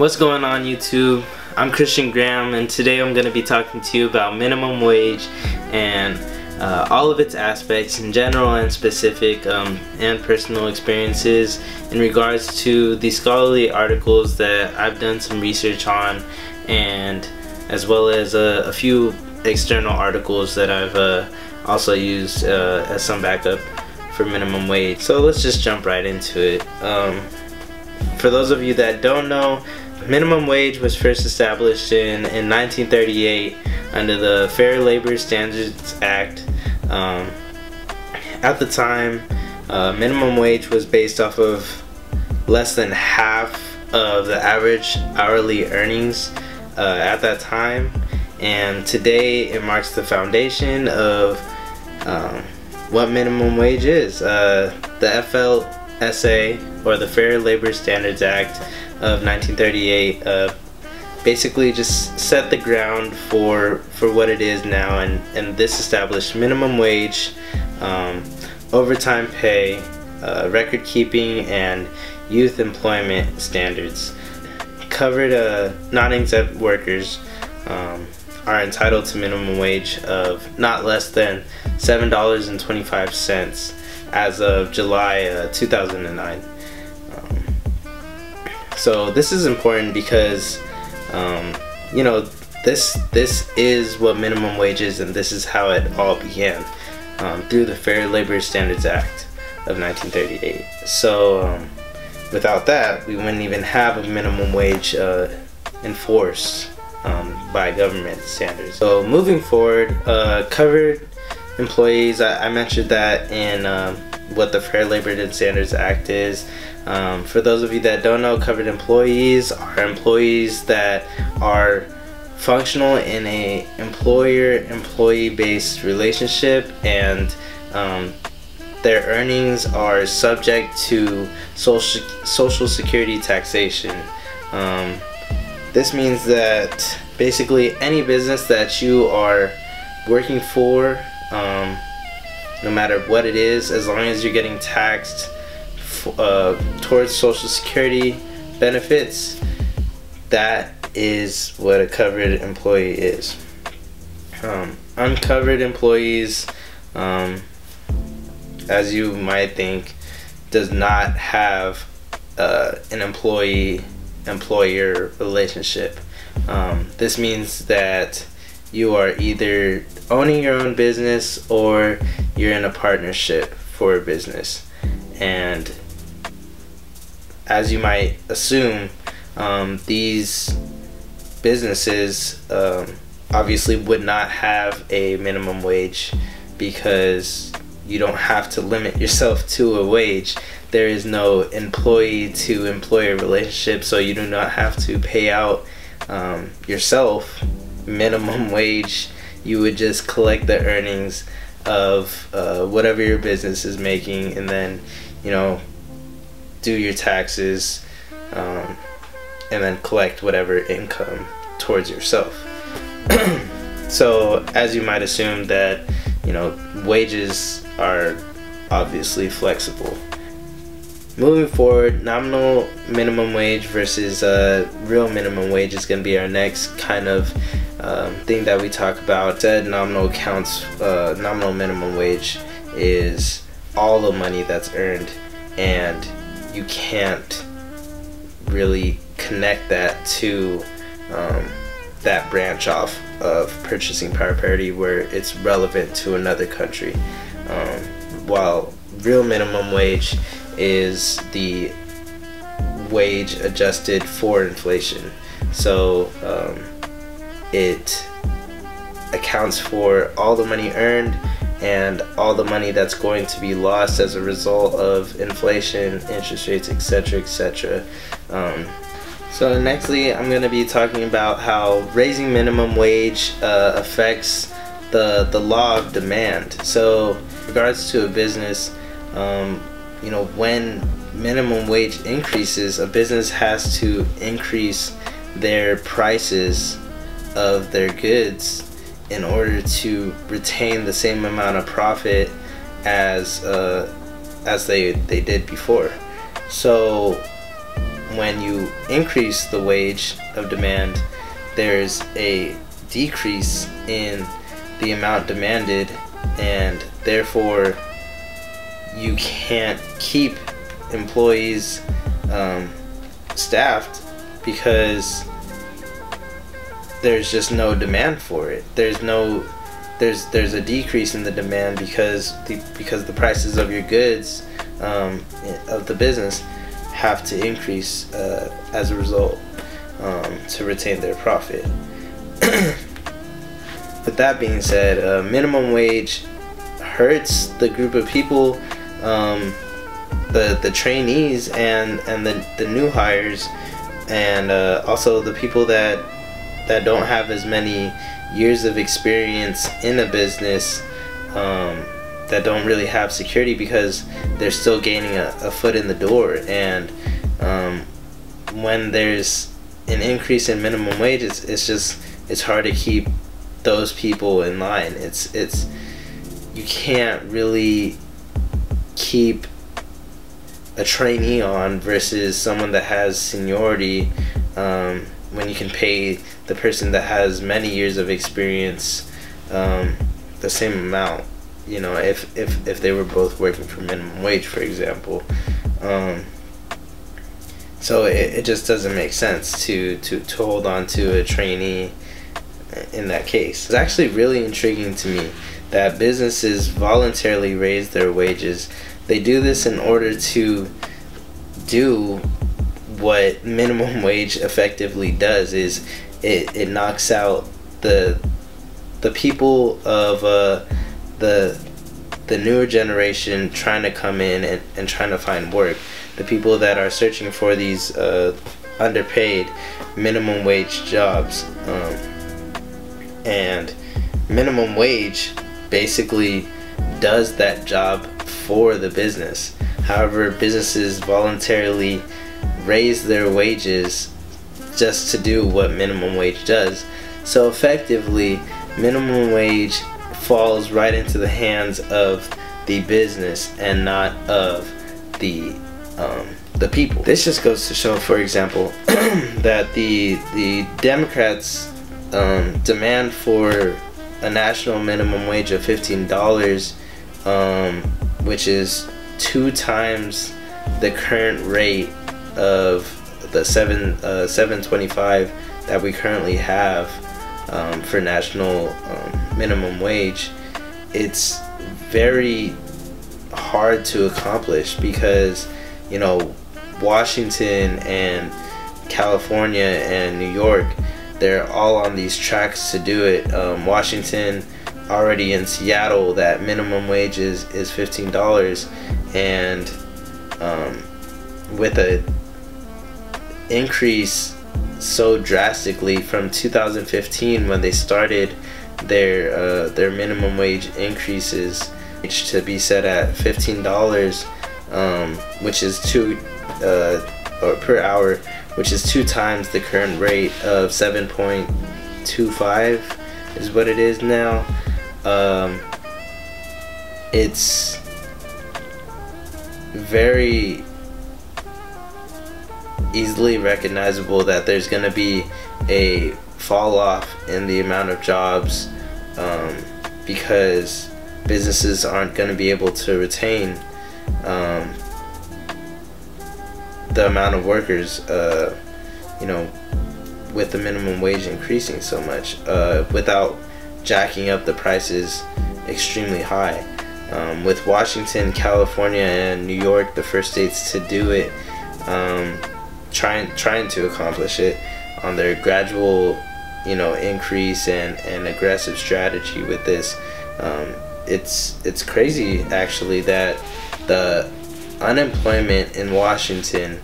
What's going on YouTube? I'm Christian Graham, and today I'm going to be talking to you about minimum wage and all of its aspects in general and specific and personal experiences in regards to the scholarly articles that I've done some research on, and as well as a few external articles that I've also used as some backup for minimum wage. So let's just jump right into it. For those of you that don't know, minimum wage was first established in 1938 under the Fair Labor Standards Act. At the time, minimum wage was based off of less than half of the average hourly earnings at that time, and today it marks the foundation of what minimum wage is. The FLSA, or the Fair Labor Standards Act of 1938, basically just set the ground for what it is now, and this established minimum wage, overtime pay, record keeping, and youth employment standards. Covered non-exempt workers are entitled to minimum wage of not less than $7.25 as of July 2009. So this is important because you know, this is what minimum wage is, and this is how it all began, through the Fair Labor Standards Act of 1938. So without that, we wouldn't even have a minimum wage enforced by government standards. So moving forward, covered employees, I mentioned that in what the Fair Labor Standards Act is. For those of you that don't know, covered employees are employees that are functional in a employer-employee based relationship, and their earnings are subject to social security taxation. This means that basically any business that you are working for, no matter what it is, as long as you're getting taxed towards social security benefits, that is what a covered employee is. Uncovered employees, as you might think, does not have an employee-employer relationship. This means that you are either owning your own business or you're in a partnership for a business. And as you might assume, these businesses obviously would not have a minimum wage, because you don't have to limit yourself to a wage. There is no employee to employer relationship, so you do not have to pay out yourself minimum wage. You would just collect the earnings of whatever your business is making, and then, you know, do your taxes, and then collect whatever income towards yourself. So as you might assume, that, you know, wages are obviously flexible. Moving forward, nominal minimum wage versus real minimum wage is going to be our next kind of thing that we talk about. Nominal minimum wage is all the money that's earned, and you can't really connect that to that branch off of purchasing power parity where it's relevant to another country, while real minimum wage is the wage adjusted for inflation. So it accounts for all the money earned and all the money that's going to be lost as a result of inflation, interest rates, etc., etc. So nextly, I'm going to be talking about how raising minimum wage affects the law of demand. So in regards to a business, you know, when minimum wage increases, a business has to increase their prices of their goods in order to retain the same amount of profit as they did before. So when you increase the wage of demand, there's a decrease in the amount demanded, and therefore you can't keep employees staffed because there's just no demand for it. There's a decrease in the demand because the prices of your goods of the business have to increase as a result to retain their profit. With that being said, minimum wage hurts the group of people, the trainees and the new hires, and also the people that don't have as many years of experience in a business, that don't really have security because they're still gaining a foot in the door. And when there's an increase in minimum wage, it's hard to keep those people in line. You can't really keep a trainee on versus someone that has seniority, when you can pay the person that has many years of experience the same amount, if they were both working for minimum wage, for example. So it just doesn't make sense to hold on to a trainee in that case. It's actually really intriguing to me that businesses voluntarily raise their wages. They do this in order to do what minimum wage effectively does, is it knocks out the people of the newer generation trying to come in and trying to find work, the people that are searching for these underpaid minimum wage jobs. And minimum wage basically does that job for the business. However, businesses voluntarily raise their wages just to do what minimum wage does. So effectively, minimum wage falls right into the hands of the business and not of the people. This just goes to show, for example, that the Democrats' demand for a national minimum wage of $15, which is 2 times the current rate of the $7.25 that we currently have for national minimum wage. It's very hard to accomplish because Washington and California and New York, they're all on these tracks to do it. Washington, already in Seattle, that minimum wage is $15, and with a increase so drastically from 2015 when they started their minimum wage increases to be set at $15, which is or per hour, which is 2 times the current rate of 7.25 is what it is now. It's very easily recognizable that there's going to be a fall off in the amount of jobs, because businesses aren't going to be able to retain the amount of workers, with the minimum wage increasing so much, without jacking up the prices extremely high. With Washington, California, and New York, the first states to do it, trying to accomplish it on their gradual, increase and aggressive strategy with this. It's crazy actually that the unemployment in Washington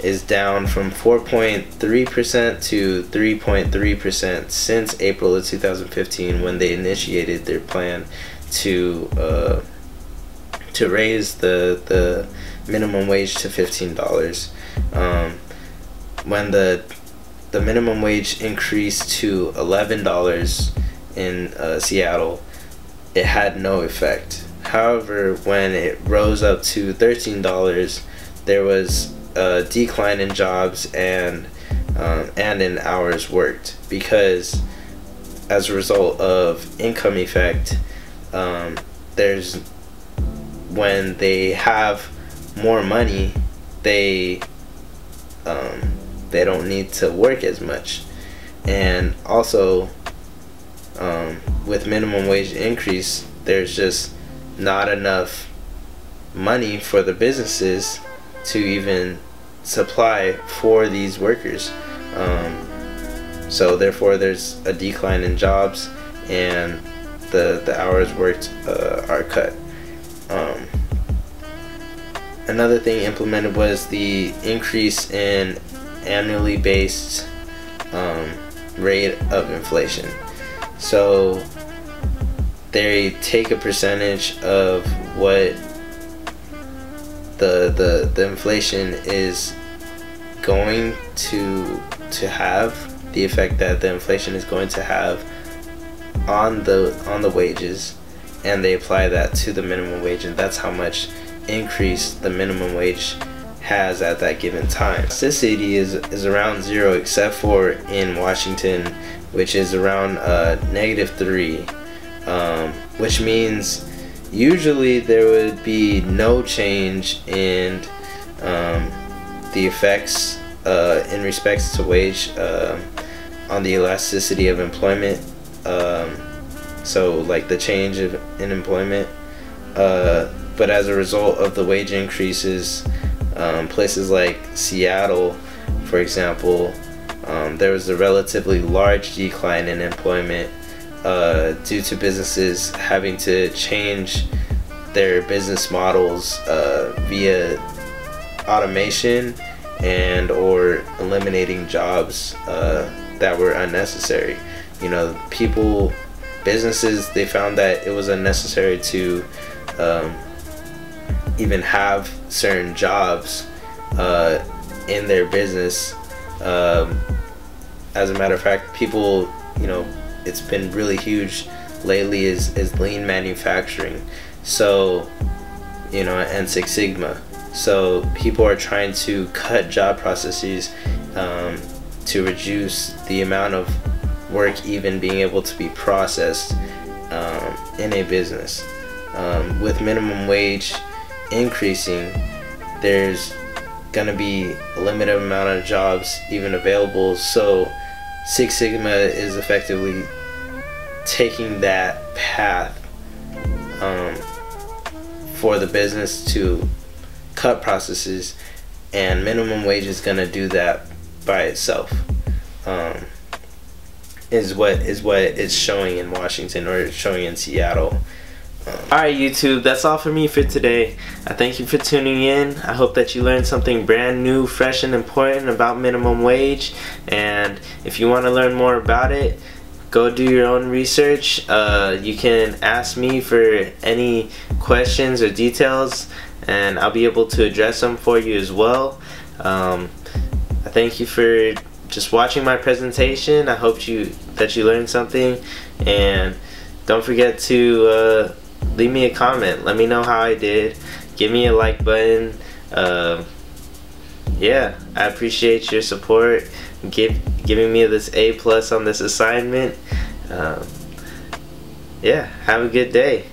is down from 4.3% to 3.3% since April of 2015, when they initiated their plan to raise the minimum wage to $15. When the minimum wage increased to $11 in Seattle, it had no effect. However, when it rose up to $13, there was a decline in jobs and in hours worked, because as a result of income effect, there's, when they have more money, they don't need to work as much. And also, with minimum wage increase, there's just not enough money for the businesses to even supply for these workers. So therefore there's a decline in jobs, and the hours worked are cut. Another thing implemented was the increase in annually based rate of inflation. So they take a percentage of what the inflation is going to have, the effect that the inflation is going to have on the wages, and they apply that to the minimum wage, and that's how much increase the minimum wage has at that given time. Elasticity is around 0, except for in Washington, which is around -3, which means usually there would be no change in the effects in respects to wage on the elasticity of employment. So like the change in employment, but as a result of the wage increases, places like Seattle, for example, there was a relatively large decline in employment due to businesses having to change their business models via automation and or eliminating jobs that were unnecessary. You know, businesses, they found that it was unnecessary to even have certain jobs in their business. As a matter of fact, people, you know, it's been really huge lately is lean manufacturing. So, you know, and Six Sigma. So people are trying to cut job processes to reduce the amount of work even being able to be processed in a business. With minimum wage increasing, there's gonna be a limited amount of jobs even available. So Six Sigma is effectively taking that path for the business to cut processes, and minimum wage is gonna do that by itself. Is what it's showing in Washington, or it's showing in Seattle. Alright YouTube, that's all for me for today. I thank you for tuning in. I hope that you learned something brand new, fresh, and important about minimum wage. And if you want to learn more about it, go do your own research. You can ask me for any questions or details, and I'll be able to address them for you as well. I thank you for just watching my presentation. I hope that you learned something, and don't forget to leave me a comment. Let me know how I did. Give me a like button. Yeah, I appreciate your support. Giving me this A+ on this assignment. Yeah, have a good day.